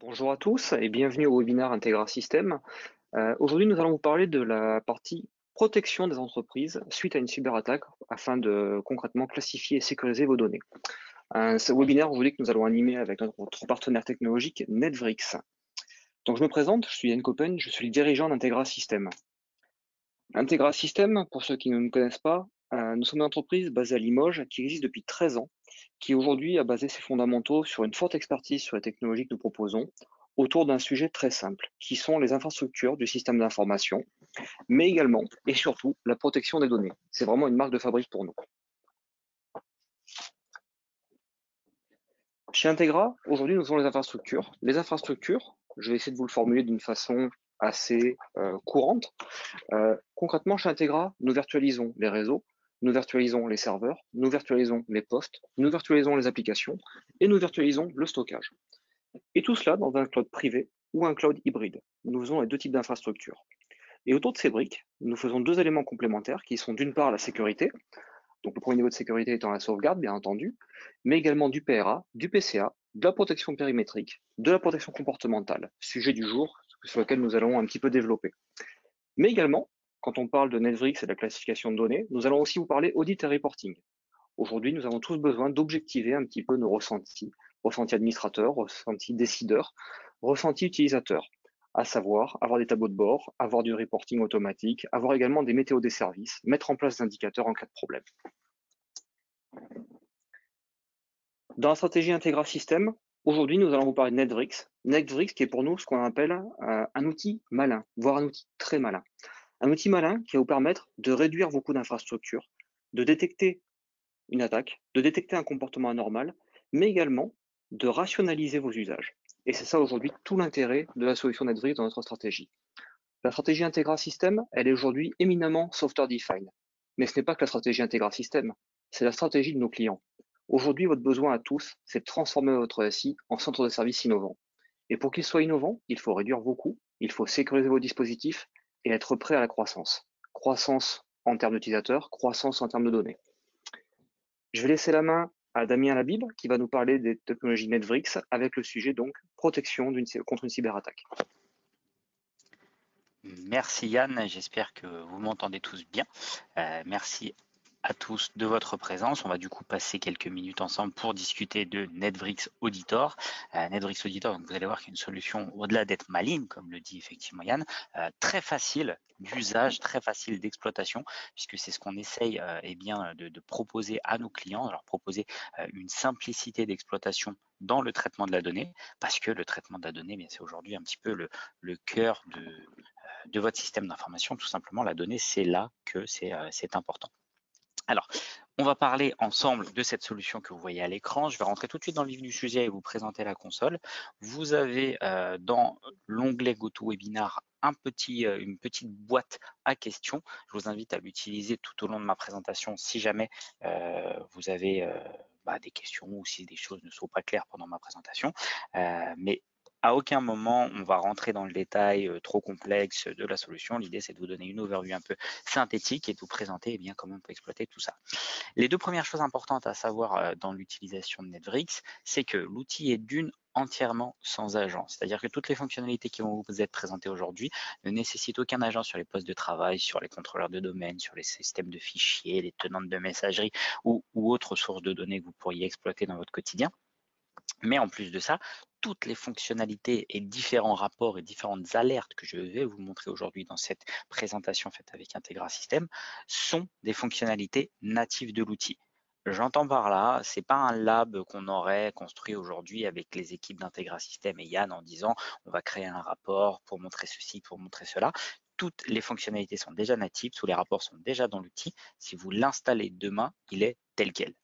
Bonjour à tous et bienvenue au webinaire Integra System. Aujourd'hui, nous allons vous parler de la partie protection des entreprises suite à une cyberattaque afin de concrètement classifier et sécuriser vos données. Ce webinaire aujourd'hui que nous allons animer avec notre partenaire technologique Netvrix. Donc je me présente, je suis Yann Coppen, je suis le dirigeant d'Integra System. Integra System, pour ceux qui ne nous connaissent pas, nous sommes une entreprise basée à Limoges qui existe depuis 13 ans, qui aujourd'hui a basé ses fondamentaux sur une forte expertise sur les technologies que nous proposons, autour d'un sujet très simple, qui sont les infrastructures du système d'information, mais également et surtout la protection des données. C'est vraiment une marque de fabrique pour nous. Chez Integra, aujourd'hui, nous avons les infrastructures. Les infrastructures, je vais essayer de vous le formuler d'une façon assez courante. Concrètement, chez Integra, nous virtualisons les réseaux, nous virtualisons les serveurs, nous virtualisons les postes, nous virtualisons les applications et nous virtualisons le stockage. Et tout cela dans un cloud privé ou un cloud hybride. Nous faisons les deux types d'infrastructures. Et autour de ces briques, nous faisons deux éléments complémentaires qui sont d'une part la sécurité, donc le premier niveau de sécurité étant la sauvegarde, bien entendu, mais également du PRA, du PCA, de la protection périmétrique, de la protection comportementale, sujet du jour sur lequel nous allons un petit peu développer. Mais également, quand on parle de Netvrix et de la classification de données, nous allons aussi vous parler audit et reporting. Aujourd'hui, nous avons tous besoin d'objectiver un petit peu nos ressentis, ressentis administrateurs, ressentis décideurs, ressentis utilisateurs, à savoir avoir des tableaux de bord, avoir du reporting automatique, avoir également des météos des services, mettre en place des indicateurs en cas de problème. Dans la stratégie Integra System, aujourd'hui, nous allons vous parler de Netvrix. Netvrix qui est pour nous ce qu'on appelle un outil malin, voire un outil très malin. Un outil malin qui va vous permettre de réduire vos coûts d'infrastructure, de détecter une attaque, de détecter un comportement anormal, mais également de rationaliser vos usages. Et c'est ça aujourd'hui tout l'intérêt de la solution Netvrix dans notre stratégie. La stratégie Integra System, elle est aujourd'hui éminemment software defined. Mais ce n'est pas que la stratégie Integra System, c'est la stratégie de nos clients. Aujourd'hui, votre besoin à tous, c'est de transformer votre SI en centre de services innovant. Et pour qu'il soit innovant, il faut réduire vos coûts, il faut sécuriser vos dispositifs et être prêt à la croissance. Croissance en termes d'utilisateurs, croissance en termes de données. Je vais laisser la main à Damien Labib qui va nous parler des technologies Netvrix avec le sujet donc protection contre une cyberattaque. Merci Yann, j'espère que vous m'entendez tous bien. Merci à tous de votre présence. On va du coup passer quelques minutes ensemble pour discuter de Netvrix Auditor. Netvrix Auditor, donc vous allez voir qu'il y a une solution au-delà d'être maligne, comme le dit effectivement Yann, très facile d'usage, très facile d'exploitation, puisque c'est ce qu'on essaye de proposer à nos clients, leur proposer une simplicité d'exploitation dans le traitement de la donnée, parce que le traitement de la donnée, c'est aujourd'hui un petit peu le cœur de votre système d'information. Tout simplement, la donnée, c'est là que c'est important. Alors, on va parler ensemble de cette solution que vous voyez à l'écran. Je vais rentrer tout de suite dans le vif du sujet et vous présenter la console. Vous avez dans l'onglet GoToWebinar une petite boîte à questions. Je vous invite à l'utiliser tout au long de ma présentation si jamais vous avez des questions ou si des choses ne sont pas claires pendant ma présentation. Mais à aucun moment, on va rentrer dans le détail trop complexe de la solution. L'idée, c'est de vous donner une overview un peu synthétique et de vous présenter comment on peut exploiter tout ça. Les deux premières choses importantes à savoir dans l'utilisation de Netvrix, c'est que l'outil est entièrement sans agent. C'est-à-dire que toutes les fonctionnalités qui vont vous être présentées aujourd'hui ne nécessitent aucun agent sur les postes de travail, sur les contrôleurs de domaine, sur les systèmes de fichiers, les tenantes de messagerie ou autres sources de données que vous pourriez exploiter dans votre quotidien. Mais en plus de ça, toutes les fonctionnalités et différents rapports et différentes alertes que je vais vous montrer aujourd'hui dans cette présentation faite avec Integra System sont des fonctionnalités natives de l'outil. J'entends par là, c'est pas un lab qu'on aurait construit aujourd'hui avec les équipes d'Integra System et Yann en disant on va créer un rapport pour montrer ceci, pour montrer cela. Toutes les fonctionnalités sont déjà natives, tous les rapports sont déjà dans l'outil. Si vous l'installez demain, il est tel quel.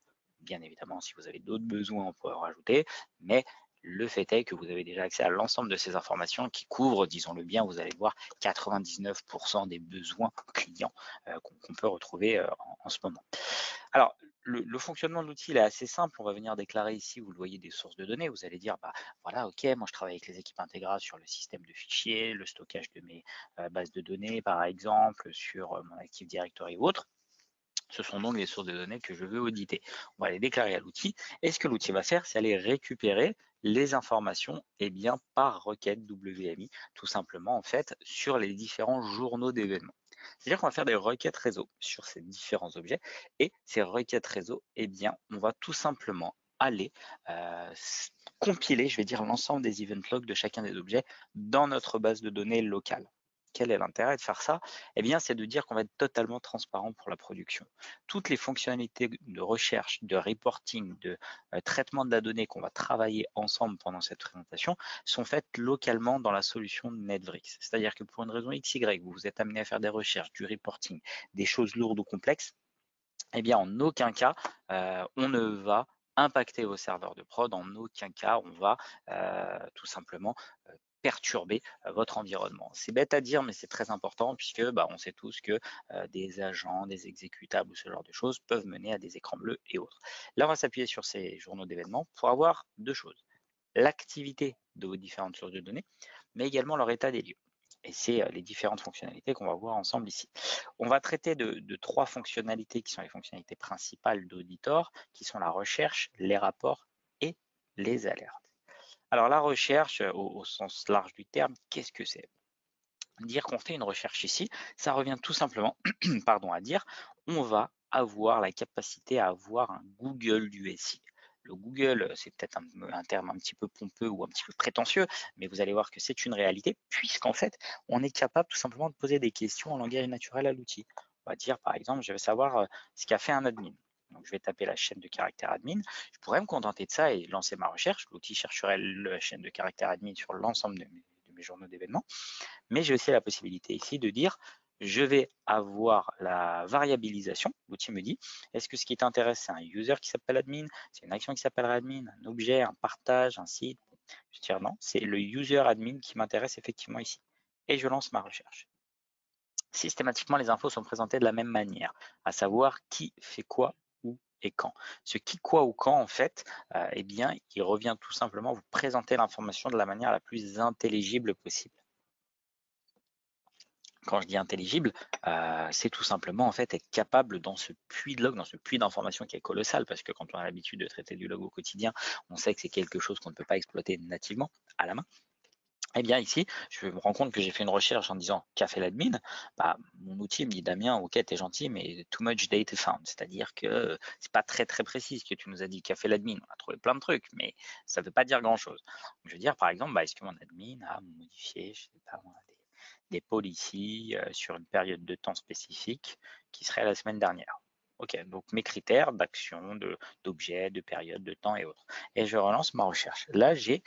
Bien évidemment, si vous avez d'autres besoins, on pourra en rajouter, mais le fait est que vous avez déjà accès à l'ensemble de ces informations qui couvrent, disons-le bien, vous allez voir 99% des besoins clients qu'on peut retrouver en ce moment. Alors, le fonctionnement de l'outil est assez simple. On va venir déclarer ici, vous le voyez, des sources de données. Vous allez dire, voilà, ok, moi je travaille avec les équipes Integra sur le système de fichiers, le stockage de mes bases de données, par exemple, sur mon Active Directory ou autre. Ce sont donc les sources de données que je veux auditer. On va les déclarer à l'outil. Et ce que l'outil va faire, c'est aller récupérer les informations par requête WMI, tout simplement en fait, sur les différents journaux d'événements. C'est-à-dire qu'on va faire des requêtes réseau sur ces différents objets et ces requêtes réseau, on va tout simplement aller compiler, je vais dire, l'ensemble des event logs de chacun des objets dans notre base de données locale. Quel est l'intérêt de faire ça? C'est de dire qu'on va être totalement transparent pour la production. Toutes les fonctionnalités de recherche, de reporting, de traitement de la donnée qu'on va travailler ensemble pendant cette présentation sont faites localement dans la solution Netvrix. C'est-à-dire que pour une raison XY, vous êtes amené à faire des recherches, du reporting, des choses lourdes ou complexes, en aucun cas, on ne va impacter vos serveurs de prod, en aucun cas, on va tout simplement perturber votre environnement. C'est bête à dire, mais c'est très important puisque on sait tous que des agents, des exécutables ou ce genre de choses peuvent mener à des écrans bleus et autres. Là, on va s'appuyer sur ces journaux d'événements pour avoir deux choses. L'activité de vos différentes sources de données, mais également leur état des lieux. Et c'est les différentes fonctionnalités qu'on va voir ensemble ici. On va traiter de trois fonctionnalités qui sont les fonctionnalités principales d'Auditor, qui sont la recherche, les rapports et les alertes. Alors la recherche, au sens large du terme, qu'est-ce que c'est? Dire qu'on fait une recherche ici, ça revient tout simplement à dire on va avoir la capacité à avoir un Google du SI. Le Google, c'est peut-être un terme un petit peu pompeux ou un petit peu prétentieux, mais vous allez voir que c'est une réalité, puisqu'en fait, on est capable tout simplement de poser des questions en langage naturel à l'outil. On va dire, par exemple, je veux savoir ce qu'a fait un admin. Donc, je vais taper la chaîne de caractère admin. Je pourrais me contenter de ça et lancer ma recherche. L'outil chercherait la chaîne de caractère admin sur l'ensemble de mes journaux d'événements. Mais j'ai aussi la possibilité ici de dire je vais avoir la variabilisation. L'outil me dit est-ce que ce qui t'intéresse, c'est un user qui s'appelle admin, c'est une action qui s'appelle admin, un objet, un partage, un site? Je vais dire non, c'est le user admin qui m'intéresse effectivement ici. Et je lance ma recherche. Systématiquement, les infos sont présentées de la même manière, à savoir qui fait quoi, où et quand. Ce qui, quoi ou quand, en fait, il revient tout simplement vous présenter l'information de la manière la plus intelligible possible. Quand je dis intelligible, c'est tout simplement en fait être capable dans ce puits de log, dans ce puits d'informations qui est colossal, parce que quand on a l'habitude de traiter du log au quotidien, on sait que c'est quelque chose qu'on ne peut pas exploiter nativement à la main. Ici, je me rends compte que j'ai fait une recherche en disant qu'a fait l'admin. Mon outil me dit Damien, ok, t'es gentil, mais too much data found, c'est-à-dire que c'est pas très très précis ce que tu nous as dit qu'a fait l'admin. On a trouvé plein de trucs, mais ça ne veut pas dire grand-chose. Je veux dire, par exemple, est-ce que mon admin a modifié, je sais pas moi, des policies sur une période de temps spécifique qui serait la semaine dernière. Ok, donc mes critères d'action, d'objet, de période, de temps et autres. Et je relance ma recherche. Là, j'ai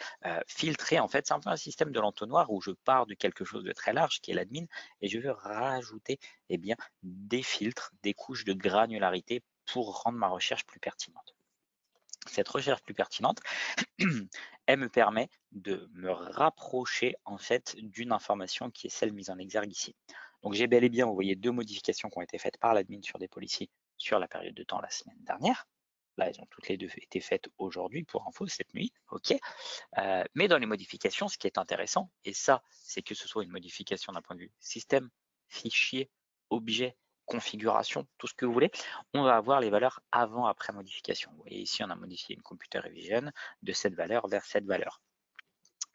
filtré, en fait, c'est un peu un système de l'entonnoir où je pars de quelque chose de très large qui est l'admin et je veux rajouter des filtres, des couches de granularité pour rendre ma recherche plus pertinente. Cette recherche plus pertinente, elle me permet de me rapprocher en fait d'une information qui est celle mise en exergue ici. Donc j'ai bel et bien, vous voyez, deux modifications qui ont été faites par l'admin sur des policies sur la période de temps la semaine dernière. Là, elles ont toutes les deux été faites aujourd'hui pour info, cette nuit, ok. Mais dans les modifications, ce qui est intéressant, et ça, c'est que ce soit une modification d'un point de vue système, fichier, objet, configuration, tout ce que vous voulez, on va avoir les valeurs avant-après modification. Vous voyez ici, on a modifié une computer vision de cette valeur vers cette valeur.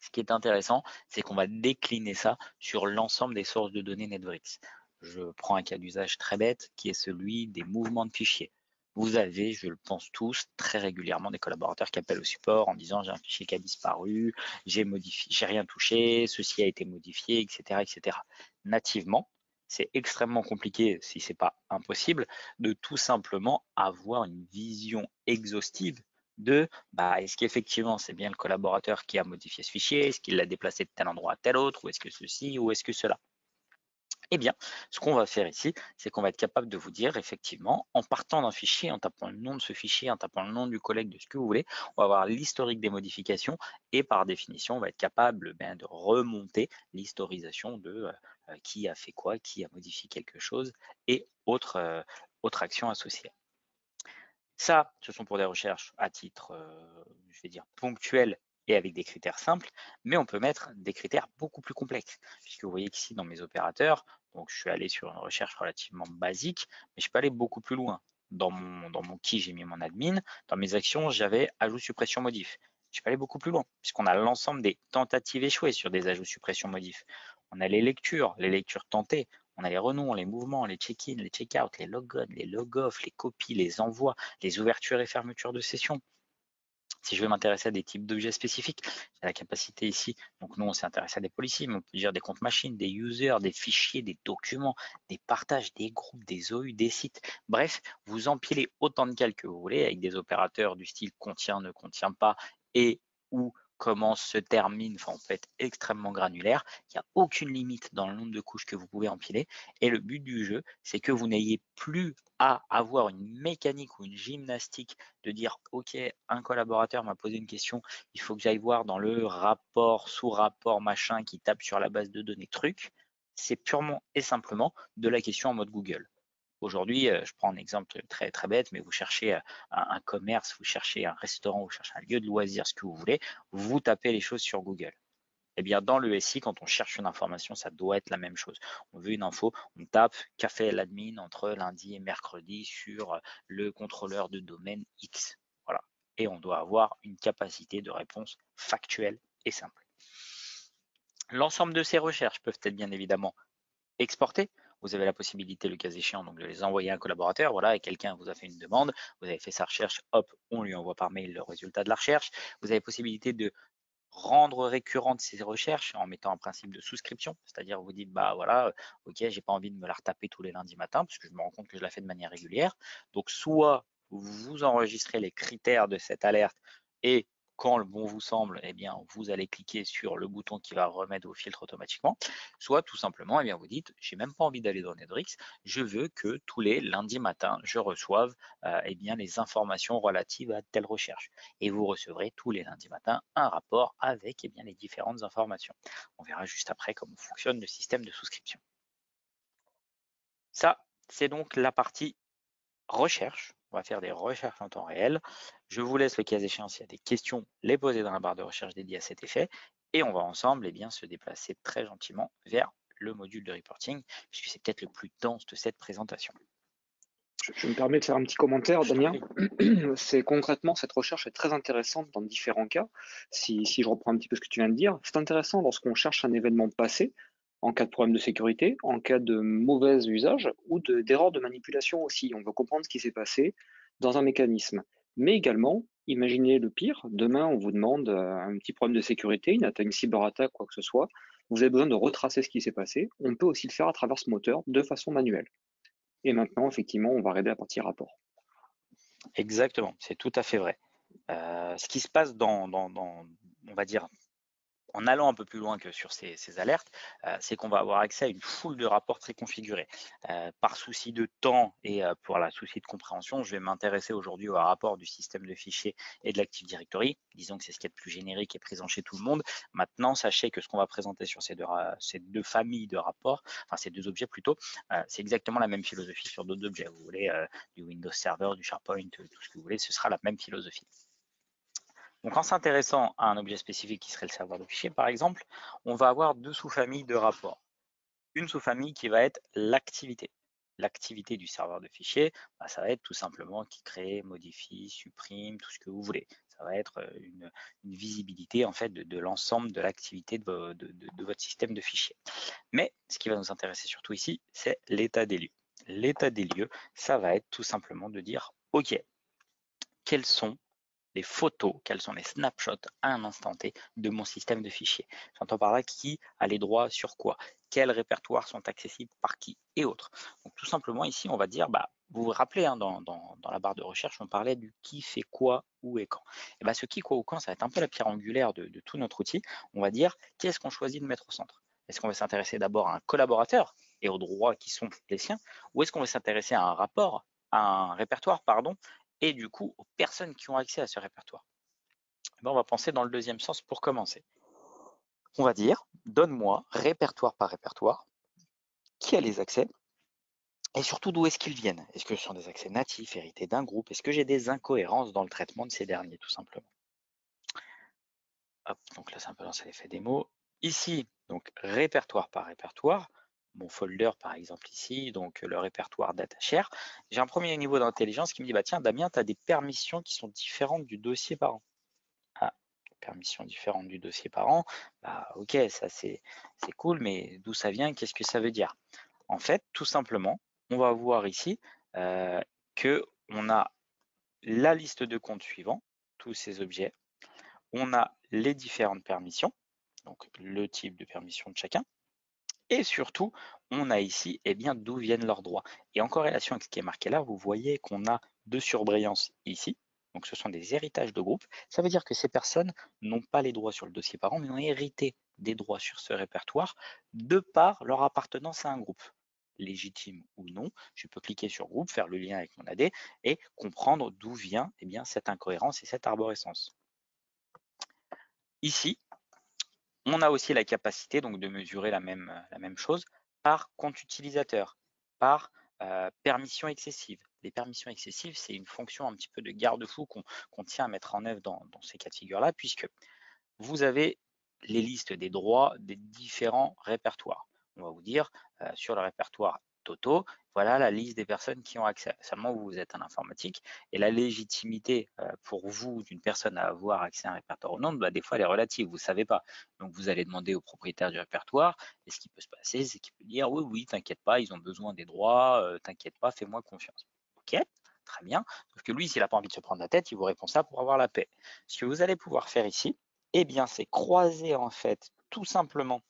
Ce qui est intéressant, c'est qu'on va décliner ça sur l'ensemble des sources de données Netvrix. Je prends un cas d'usage très bête qui est celui des mouvements de fichiers. Vous avez, je le pense tous, très régulièrement des collaborateurs qui appellent au support en disant j'ai un fichier qui a disparu, j'ai rien touché, ceci a été modifié, etc., etc. Nativement, c'est extrêmement compliqué, si ce n'est pas impossible, de tout simplement avoir une vision exhaustive de est-ce qu'effectivement c'est bien le collaborateur qui a modifié ce fichier, est-ce qu'il l'a déplacé de tel endroit à tel autre, ou est-ce que ceci, ou est-ce que cela? Ce qu'on va faire ici, c'est qu'on va être capable de vous dire effectivement, en partant d'un fichier, en tapant le nom de ce fichier, en tapant le nom du collègue, de ce que vous voulez, on va avoir l'historique des modifications et par définition, on va être capable de remonter l'historisation de qui a fait quoi, qui a modifié quelque chose et autres actions associées. Ça, ce sont pour des recherches à titre, je vais dire, ponctuel et avec des critères simples, mais on peut mettre des critères beaucoup plus complexes. Puisque vous voyez qu'ici, dans mes opérateurs, donc je suis allé sur une recherche relativement basique, mais je peux aller beaucoup plus loin. Dans mon key, j'ai mis mon admin. Dans mes actions, j'avais ajout, suppression, modif. Je peux aller beaucoup plus loin, puisqu'on a l'ensemble des tentatives échouées sur des ajouts, suppression, modif. On a les lectures tentées, on a les renoms, les mouvements, les check-in, les check-out, les log-on, les log-off, les copies, les envois, les ouvertures et fermetures de session. Si je veux m'intéresser à des types d'objets spécifiques, j'ai la capacité ici, donc nous on s'est intéressé à des policies, mais on peut dire des comptes machines, des users, des fichiers, des documents, des partages, des groupes, des OU, des sites. Bref, vous empilez autant de calques que vous voulez avec des opérateurs du style contient, ne contient pas et ou commence, se termine, enfin on peut être extrêmement granulaire, il n'y a aucune limite dans le nombre de couches que vous pouvez empiler et le but du jeu, c'est que vous n'ayez plus à avoir une mécanique ou une gymnastique de dire ok, un collaborateur m'a posé une question, il faut que j'aille voir dans le rapport, sous-rapport, machin qui tape sur la base de données truc. C'est purement et simplement de la question en mode Google. Aujourd'hui, je prends un exemple très, très bête, mais vous cherchez un commerce, vous cherchez un restaurant, vous cherchez un lieu de loisirs, ce que vous voulez, vous tapez les choses sur Google. Eh bien, dans le SI, quand on cherche une information, ça doit être la même chose. On veut une info, on tape qu'a fait l'admin entre lundi et mercredi sur le contrôleur de domaine X. Voilà. Et on doit avoir une capacité de réponse factuelle et simple. L'ensemble de ces recherches peuvent être bien évidemment exportées. Vous avez la possibilité, le cas échéant, donc de les envoyer à un collaborateur. Voilà, et quelqu'un vous a fait une demande, vous avez fait sa recherche, hop, on lui envoie par mail le résultat de la recherche. Vous avez possibilité de rendre récurrente ces recherches en mettant un principe de souscription, c'est-à-dire vous dites bah voilà, ok, j'ai pas envie de me la retaper tous les lundis matins parce que je me rends compte que je la fais de manière régulière. Donc soit vous enregistrez les critères de cette alerte et quand le bon vous semble, eh bien vous allez cliquer sur le bouton qui va remettre vos filtres automatiquement, soit tout simplement, eh bien vous dites j'ai même pas envie d'aller dans Nedrix, je veux que tous les lundis matins je reçoive eh bien les informations relatives à telle recherche et vous recevrez tous les lundis matins un rapport avec eh bien, les différentes informations. On verra juste après comment fonctionne le système de souscription. Ça, c'est donc la partie recherche. On va faire des recherches en temps réel. Je vous laisse le cas échéant s'il y a des questions, les poser dans la barre de recherche dédiée à cet effet. Et on va ensemble eh bien, se déplacer très gentiment vers le module de reporting, puisque c'est peut-être le plus dense de cette présentation. Je me permets de faire un petit commentaire, Damien. C'est concrètement, cette recherche est très intéressante dans différents cas. Si je reprends un petit peu ce que tu viens de dire, c'est intéressant lorsqu'on cherche un événement passé, en cas de problème de sécurité, en cas de mauvais usage ou d'erreur de manipulation aussi. On veut comprendre ce qui s'est passé dans un mécanisme. Mais également, imaginez le pire. Demain, on vous demande un petit problème de sécurité, une cyberattaque, quoi que ce soit. Vous avez besoin de retracer ce qui s'est passé. On peut aussi le faire à travers ce moteur de façon manuelle. Et maintenant, effectivement, on va arriver à la partie rapport. Exactement, c'est tout à fait vrai. Ce qui se passe on va dire, en allant un peu plus loin que sur ces alertes, c'est qu'on va avoir accès à une foule de rapports très configurés. Par souci de temps et pour la souci de compréhension, je vais m'intéresser aujourd'hui au rapport du système de fichiers et de l'Active Directory. Disons que c'est ce qui est le plus générique et présent chez tout le monde. Maintenant, sachez que ce qu'on va présenter sur ces deux familles de rapports, enfin ces deux objets plutôt, c'est exactement la même philosophie sur d'autres objets. Vous voulez du Windows Server, du SharePoint, tout ce que vous voulez, ce sera la même philosophie. Donc en s'intéressant à un objet spécifique qui serait le serveur de fichiers, par exemple, on va avoir deux sous-familles de rapports. Une sous-famille qui va être l'activité. L'activité du serveur de fichiers, ça va être tout simplement qui crée, modifie, supprime, tout ce que vous voulez. Ça va être une visibilité en fait de l'ensemble de l'activité de votre système de fichiers. Mais ce qui va nous intéresser surtout ici, c'est l'état des lieux. L'état des lieux, ça va être tout simplement de dire, OK, quels sont les photos, quels sont les snapshots à un instant T de mon système de fichiers. J'entends par là qui a les droits sur quoi, quels répertoires sont accessibles par qui et autres. Donc tout simplement ici, on va dire, vous vous rappelez, hein, dans la barre de recherche, on parlait du qui fait quoi, où et quand. Et ce qui, quoi ou quand, ça va être un peu la pierre angulaire de tout notre outil. On va dire, qu'est-ce qu'on choisit de mettre au centre? Est-ce qu'on va s'intéresser d'abord à un collaborateur et aux droits qui sont les siens, ou est-ce qu'on va s'intéresser à un rapport, à un répertoire, pardon, et du coup aux personnes qui ont accès à ce répertoire? On va penser dans le deuxième sens pour commencer. On va dire, donne-moi, répertoire par répertoire, qui a les accès et surtout d'où est-ce qu'ils viennent. Est-ce que ce sont des accès natifs, hérités d'un groupe? Est-ce que j'ai des incohérences dans le traitement de ces derniers, tout simplement? Donc là, c'est un peu lancé l'effet démo. Ici, donc répertoire par répertoire, mon folder par exemple ici, donc le répertoire DataShare. J'ai un premier niveau d'intelligence qui me dit, bah tiens Damien, tu as des permissions qui sont différentes du dossier parent. Ah, permissions différentes du dossier parent, bah ok, ça c'est cool, mais d'où ça vient, qu'est-ce que ça veut dire? En fait, tout simplement, on va voir ici que on a la liste de comptes suivants, tous ces objets, on a les différentes permissions, donc le type de permission de chacun, et surtout, on a ici bien d'où viennent leurs droits. Et en corrélation avec ce qui est marqué là, vous voyez qu'on a de surbrillance ici, donc ce sont des héritages de groupe. Ça veut dire que ces personnes n'ont pas les droits sur le dossier parent, mais ont hérité des droits sur ce répertoire de par leur appartenance à un groupe. Légitime ou non, je peux cliquer sur groupe, faire le lien avec mon AD et comprendre d'où vient cette incohérence et cette arborescence. Ici, on a aussi la capacité donc de mesurer la même chose par compte utilisateur, par permission excessive. Les permissions excessives, c'est une fonction un petit peu de garde-fou qu'on tient à mettre en œuvre dans ces cas de figure-là, puisque vous avez les listes des droits des différents répertoires. On va vous dire sur le répertoire Toto, voilà la liste des personnes qui ont accès. Seulement, vous êtes en informatique et la légitimité pour vous d'une personne à avoir accès à un répertoire ou non, bah, des fois, elle est relative, vous ne savez pas. Donc, vous allez demander au propriétaire du répertoire et ce qui peut se passer, c'est qu'il peut dire oui, oui, t'inquiète pas, ils ont besoin des droits, t'inquiète pas, fais-moi confiance. Ok, très bien. Sauf que lui, s'il n'a pas envie de se prendre la tête, il vous répond ça pour avoir la paix. Ce que vous allez pouvoir faire ici, c'est croiser en fait tout simplement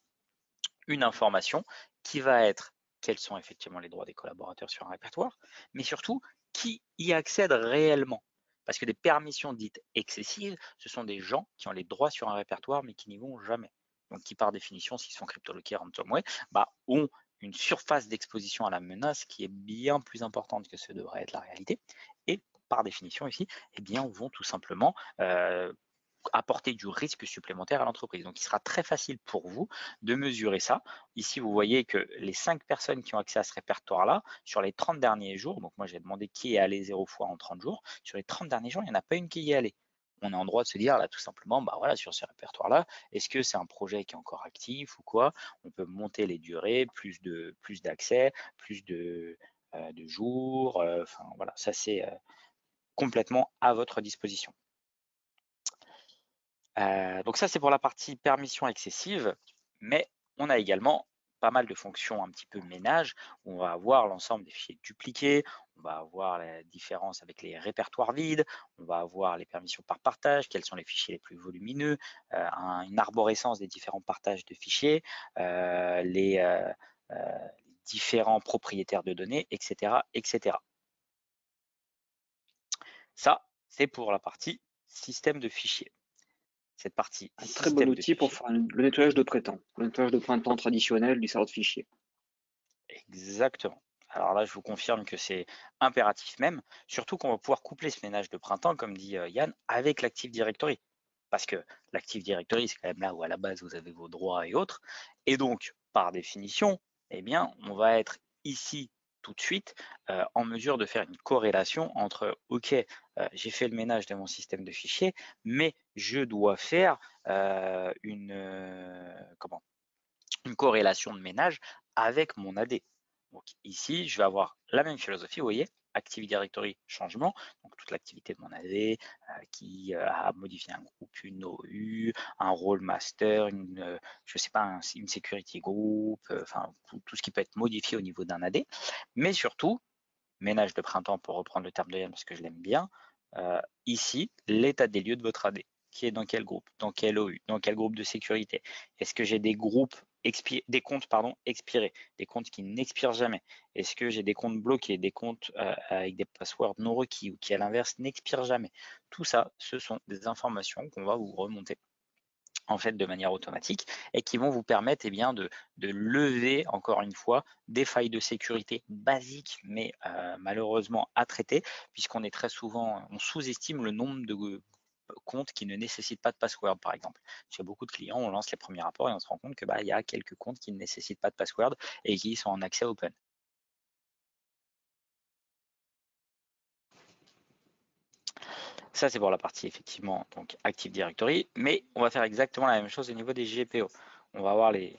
une information qui va être quels sont effectivement les droits des collaborateurs sur un répertoire, mais surtout qui y accède réellement. Parce que des permissions dites excessives, ce sont des gens qui ont les droits sur un répertoire mais qui n'y vont jamais. Donc qui par définition, s'ils sont cryptoloqués ransomware, ont une surface d'exposition à la menace qui est bien plus importante que ce devrait être la réalité. Et par définition ici, vont tout simplement apporter du risque supplémentaire à l'entreprise. Donc, il sera très facile pour vous de mesurer ça. Ici, vous voyez que les 5 personnes qui ont accès à ce répertoire-là, sur les 30 derniers jours, donc moi j'ai demandé qui est allé 0 fois en 30 jours, sur les 30 derniers jours, il n'y en a pas une qui y est allée. On est en droit de se dire là tout simplement, voilà, sur ce répertoire-là, est-ce que c'est un projet qui est encore actif ou quoi? On peut monter les durées, plus d'accès, plus de jours, enfin voilà, ça c'est complètement à votre disposition. Donc ça, c'est pour la partie permission excessive, mais on a également pas mal de fonctions un petit peu ménage, où on va avoir l'ensemble des fichiers dupliqués, on va avoir la différence avec les répertoires vides, on va avoir les permissions par partage, quels sont les fichiers les plus volumineux, une arborescence des différents partages de fichiers, les différents propriétaires de données, etc., etc. Ça, c'est pour la partie système de fichiers. Cette partie Un très bon outil pour fichiers. faire le nettoyage de printemps. Le nettoyage de printemps traditionnel du serveur de fichiers. Exactement. Alors là, je vous confirme que c'est impératif même, surtout qu'on va pouvoir coupler ce ménage de printemps, comme dit Yann, avec l'Active Directory. Parce que l'Active Directory, c'est quand même là où à la base vous avez vos droits et autres. Et donc, par définition, on va être ici tout de suite en mesure de faire une corrélation entre, ok, j'ai fait le ménage de mon système de fichiers, mais je dois faire une corrélation de ménage avec mon AD. Donc ici, je vais avoir la même philosophie, vous voyez, Active Directory, changement, donc toute l'activité de mon AD qui a modifié un groupe, une OU, un role master, je sais pas, une security group, enfin tout ce qui peut être modifié au niveau d'un AD, mais surtout, ménage de printemps pour reprendre le terme de Yann parce que je l'aime bien, ici, l'état des lieux de votre AD. Qui est dans quel groupe, dans quel OU, dans quel groupe de sécurité? Est-ce que j'ai des comptes expirés, des comptes qui n'expirent jamais? Est-ce que j'ai des comptes bloqués, des comptes avec des passwords non requis ou qui à l'inverse n'expirent jamais? Tout ça, ce sont des informations qu'on va vous remonter en fait de manière automatique et qui vont vous permettre de lever encore une fois des failles de sécurité basiques mais malheureusement à traiter puisqu'on est très souvent, on sous-estime le nombre de comptes qui ne nécessitent pas de password par exemple. Chez beaucoup de clients, on lance les premiers rapports et on se rend compte que il y a quelques comptes qui ne nécessitent pas de password et qui sont en accès open. Ça, c'est pour la partie effectivement donc Active Directory, mais on va faire exactement la même chose au niveau des GPO. On va avoir les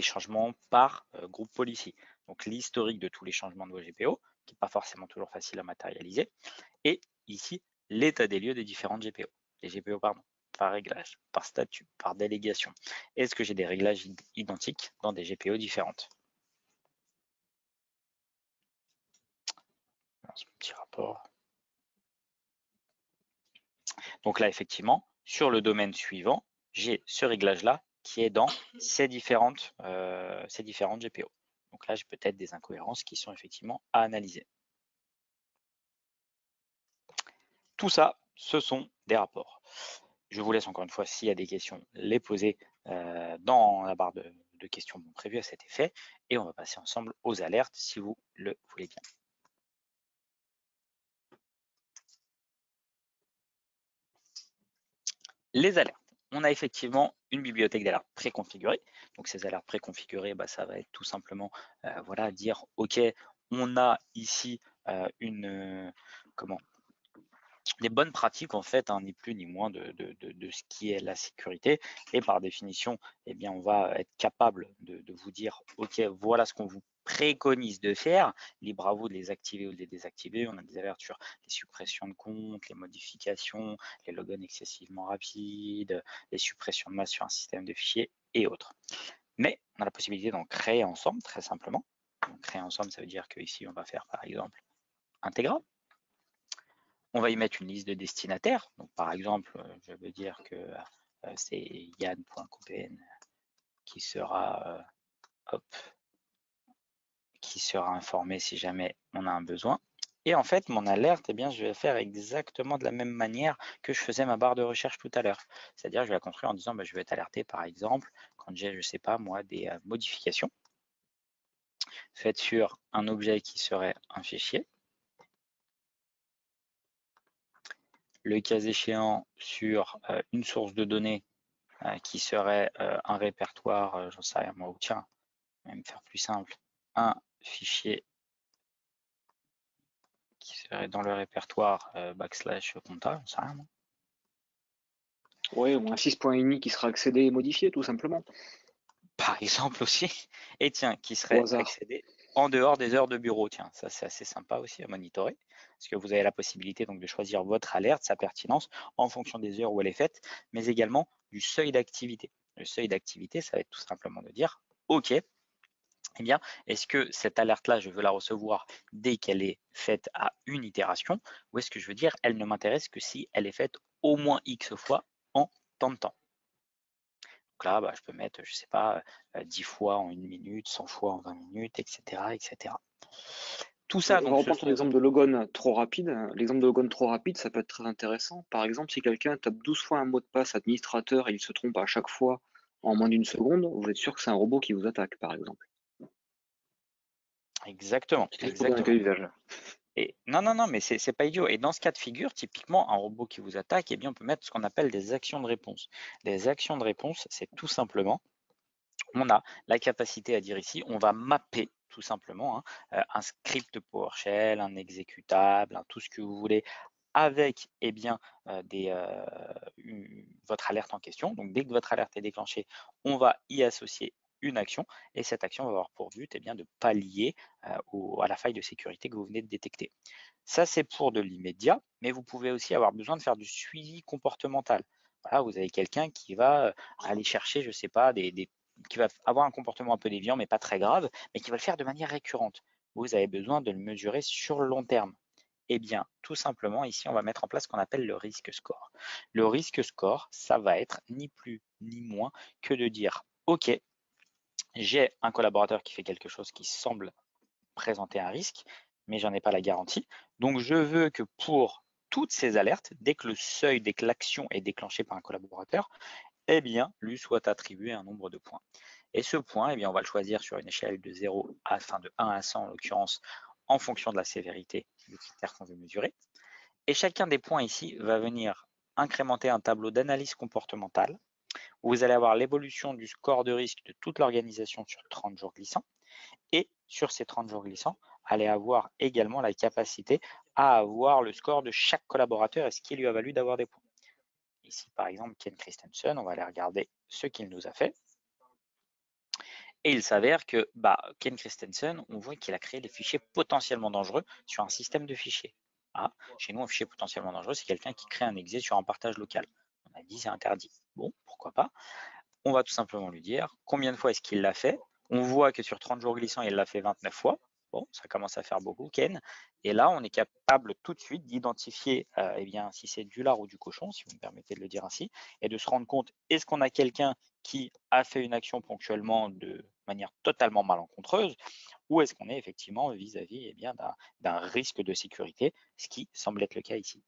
changements par groupe policy. Donc l'historique de tous les changements de vos GPO, qui n'est pas forcément toujours facile à matérialiser. Et ici, l'état des lieux des différentes GPO. Les GPO, pardon, par réglage, par statut, par délégation. Est-ce que j'ai des réglages identiques dans des GPO différentes? Ce petit rapport. Donc là, effectivement, sur le domaine suivant, j'ai ce réglage-là qui est dans ces différentes GPO. Donc là, j'ai peut-être des incohérences qui sont effectivement à analyser. Tout ça, ce sont des rapports. Je vous laisse encore une fois, s'il y a des questions, les poser dans la barre de questions prévues à cet effet. Et on va passer ensemble aux alertes si vous le voulez bien. Les alertes. On a effectivement une bibliothèque d'alertes préconfigurée. Donc ces alertes préconfigurées, ça va être tout simplement voilà, dire OK, on a ici des bonnes pratiques en fait, ni plus ni moins de ce qui est la sécurité. Et par définition, eh bien, on va être capable de vous dire OK, voilà ce qu'on vous préconise de faire. Libre à vous de les activer ou de les désactiver. On a des alertes sur les suppressions de comptes, les modifications, les logins excessivement rapides, les suppressions de masse sur un système de fichiers et autres. Mais on a la possibilité d'en créer ensemble, très simplement. Donc, créer ensemble, ça veut dire qu'ici, on va faire par exemple Integra. On va y mettre une liste de destinataires. Donc, par exemple, je veux dire que c'est yann.coupn qui sera informé si jamais on a un besoin. Et en fait, mon alerte, eh bien, je vais faire exactement de la même manière que je faisais ma barre de recherche tout à l'heure. C'est-à-dire, je vais la construire en disant, je vais être alerté, par exemple, quand j'ai, je ne sais pas moi, des modifications faites sur un objet qui serait un fichier. Le cas échéant sur une source de données qui serait un répertoire, j'en sais rien moi, ou tiens, on va même faire plus simple, un fichier qui serait dans le répertoire /compta, j'en sais rien moi. Oui, ou un 6.ini qui sera accédé et modifié, tout simplement. Par exemple aussi, et tiens, qui serait accédé en dehors des heures de bureau. Tiens, ça c'est assez sympa aussi à monitorer, parce que vous avez la possibilité donc de choisir votre alerte, sa pertinence, en fonction des heures où elle est faite, mais également du seuil d'activité. Le seuil d'activité, ça va être tout simplement de dire, OK, eh bien, est-ce que cette alerte-là, je veux la recevoir dès qu'elle est faite à une itération, ou est-ce que je veux dire, elle ne m'intéresse que si elle est faite au moins X fois en tant de temps? Donc là, je peux mettre, je ne sais pas, 10 fois en 1 minute, 100 fois en 20 minutes, etc. etc. Tout ça, On va reprendre ton exemple de logon trop rapide. L'exemple de logon trop rapide, ça peut être très intéressant. Par exemple, si quelqu'un tape 12 fois un mot de passe administrateur et il se trompe à chaque fois en moins d'une seconde, vous êtes sûr que c'est un robot qui vous attaque, par exemple. Exactement. Juste pour donner un cas d'usage. Et non, mais c'est pas idiot. Et dans ce cas de figure, typiquement, un robot qui vous attaque, eh bien, on peut mettre ce qu'on appelle des actions de réponse. Les actions de réponse, c'est tout simplement, on a la capacité à dire ici, on va mapper tout simplement un script PowerShell, un exécutable, tout ce que vous voulez, avec eh bien, votre alerte en question. Donc, dès que votre alerte est déclenchée, on va y associer une action et cette action va avoir pour but eh bien, de pallier à la faille de sécurité que vous venez de détecter. Ça, c'est pour de l'immédiat, mais vous pouvez aussi avoir besoin de faire du suivi comportemental. Voilà, vous avez quelqu'un qui va aller chercher, je ne sais pas, qui va avoir un comportement un peu déviant, mais pas très grave, mais qui va le faire de manière récurrente. Vous avez besoin de le mesurer sur le long terme. Eh bien, tout simplement, ici, on va mettre en place ce qu'on appelle le risque score. Le risque score, ça va être ni plus ni moins que de dire, OK, j'ai un collaborateur qui fait quelque chose qui semble présenter un risque, mais j'en ai pas la garantie. Donc, je veux que pour toutes ces alertes, dès que l'action est déclenchée par un collaborateur, eh bien, lui soit attribué un nombre de points. Et ce point, eh bien, on va le choisir sur une échelle de 1 à 100 en l'occurrence, en fonction de la sévérité du critère qu'on veut mesurer. Et chacun des points ici va venir incrémenter un tableau d'analyse comportementale où vous allez avoir l'évolution du score de risque de toute l'organisation sur 30 jours glissants. Et sur ces 30 jours glissants, allez avoir également la capacité à avoir le score de chaque collaborateur et ce qui lui a valu d'avoir des points. Ici, par exemple, Ken Christensen, on va aller regarder ce qu'il nous a fait. Et il s'avère que Ken Christensen, on voit qu'il a créé des fichiers potentiellement dangereux sur un système de fichiers. Ah, chez nous, un fichier potentiellement dangereux, c'est quelqu'un qui crée un exe sur un partage local. On a dit c'est interdit. Bon, pourquoi pas. On va tout simplement lui dire combien de fois est-ce qu'il l'a fait. On voit que sur 30 jours glissants, il l'a fait 29 fois. Bon, ça commence à faire beaucoup, Ken. Et là, on est capable tout de suite d'identifier si c'est du lard ou du cochon, si vous me permettez de le dire ainsi, et de se rendre compte, est-ce qu'on a quelqu'un qui a fait une action ponctuellement de manière totalement malencontreuse, ou est-ce qu'on est effectivement vis-à-vis d'un risque de sécurité, ce qui semble être le cas ici.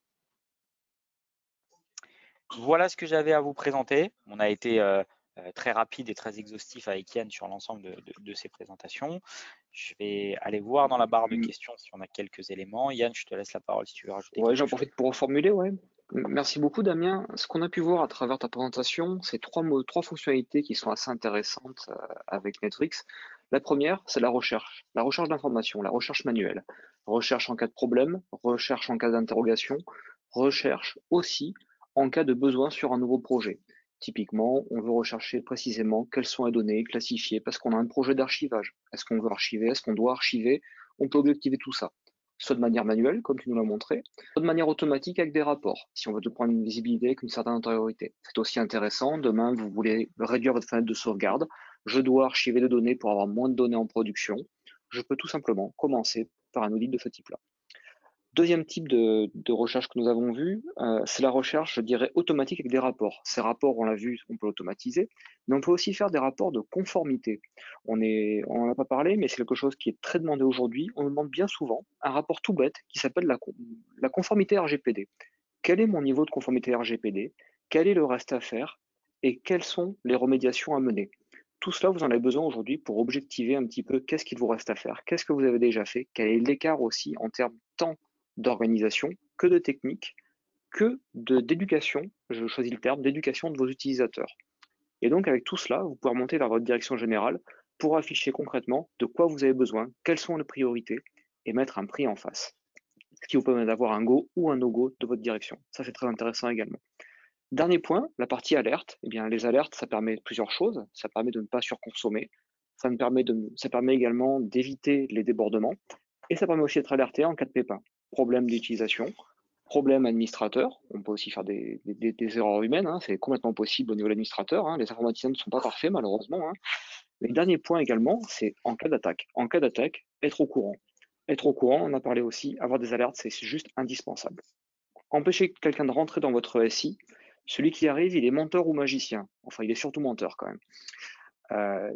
Voilà ce que j'avais à vous présenter. On a été très rapide et très exhaustif avec Yann sur l'ensemble de ces présentations. Je vais aller voir dans la barre de questions si on a quelques éléments. Yann, je te laisse la parole si tu veux rajouter quelque chose. J'en profite pour reformuler, Merci beaucoup, Damien. Ce qu'on a pu voir à travers ta présentation, c'est trois fonctionnalités qui sont assez intéressantes avec Netflix. La première, c'est la recherche d'informations, la recherche manuelle, recherche en cas de problème, recherche en cas d'interrogation, recherche aussi en cas de besoin sur un nouveau projet. Typiquement, on veut rechercher précisément quelles sont les données classifiées parce qu'on a un projet d'archivage. Est-ce qu'on veut archiver? Est-ce qu'on doit archiver? On peut objectiver tout ça, soit de manière manuelle, comme tu nous l'as montré, soit de manière automatique avec des rapports, si on veut te prendre une visibilité avec une certaine antériorité. C'est aussi intéressant. Demain, vous voulez réduire votre fenêtre de sauvegarde. Je dois archiver des données pour avoir moins de données en production. Je peux tout simplement commencer par un audit de ce type-là. Deuxième type de recherche que nous avons vu, c'est la recherche, je dirais, automatique avec des rapports. Ces rapports, on l'a vu, on peut automatiser, mais on peut aussi faire des rapports de conformité. On n'en a pas parlé, mais c'est quelque chose qui est très demandé aujourd'hui. On nous demande bien souvent un rapport tout bête qui s'appelle la conformité RGPD. Quel est mon niveau de conformité RGPD? Quel est le reste à faire? Et quelles sont les remédiations à mener? Tout cela, vous en avez besoin aujourd'hui pour objectiver un petit peu qu'est-ce qu'il vous reste à faire, qu'est-ce que vous avez déjà fait, quel est l'écart aussi en termes tant d'organisation que de technique, que d'éducation, je choisis le terme, d'éducation de vos utilisateurs. Et donc avec tout cela, vous pouvez remonter vers votre direction générale pour afficher concrètement de quoi vous avez besoin, quelles sont les priorités, et mettre un prix en face. Ce qui vous permet d'avoir un go ou un no-go de votre direction. Ça, c'est très intéressant également. Dernier point, la partie alerte. Eh bien, les alertes, ça permet plusieurs choses. Ça permet de ne pas surconsommer. Ça permet également d'éviter les débordements. Et ça permet aussi d'être alerté en cas de pépin. Problème d'utilisation, problème administrateur. On peut aussi faire des erreurs humaines. C'est complètement possible au niveau de l'administrateur. Les informaticiens ne sont pas parfaits, malheureusement. Mais le dernier point également, c'est en cas d'attaque. En cas d'attaque, être au courant. Être au courant, on a parlé aussi, avoir des alertes, c'est juste indispensable. Empêcher quelqu'un de rentrer dans votre SI, celui qui arrive, il est menteur ou magicien. Enfin, il est surtout menteur quand même.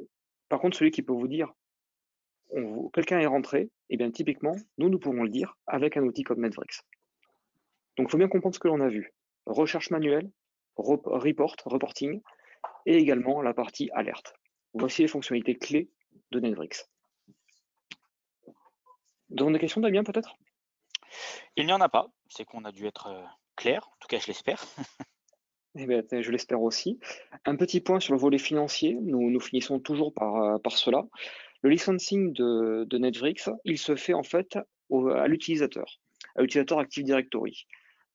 Par contre, celui qui peut vous dire, quelqu'un est rentré, eh bien typiquement, nous pouvons le dire avec un outil comme Netflix. Donc, il faut bien comprendre ce que l'on a vu. Recherche manuelle, reporting, et également la partie alerte. Voici les fonctionnalités clés de Netflix. Vous avez des questions, Damien, peut-être? Il n'y en a pas. C'est qu'on a dû être clair. En tout cas, je l'espère. Eh bien, je l'espère aussi. Un petit point sur le volet financier. Nous finissons toujours par cela. Le licensing de Netflix, il se fait en fait à l'utilisateur Active Directory.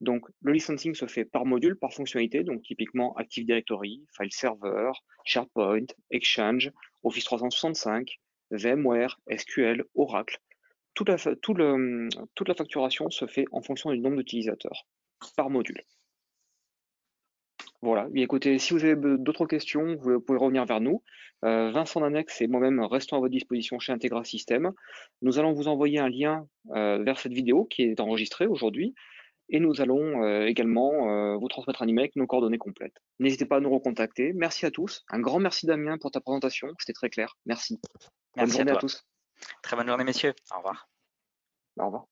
Donc, le licensing se fait par module, par fonctionnalité, donc typiquement Active Directory, File Server, SharePoint, Exchange, Office 365, VMware, SQL, Oracle. Toute la facturation se fait en fonction du nombre d'utilisateurs, par module. Voilà, et écoutez, si vous avez d'autres questions, vous pouvez revenir vers nous. Vincent Danex et moi-même restons à votre disposition chez Integra System. Nous allons vous envoyer un lien vers cette vidéo qui est enregistrée aujourd'hui et nous allons également vous transmettre un email avec nos coordonnées complètes. N'hésitez pas à nous recontacter. Merci à tous. Un grand merci Damien pour ta présentation, c'était très clair. Merci. Bonne journée à tous. Très bonne journée, messieurs. Au revoir. Au revoir.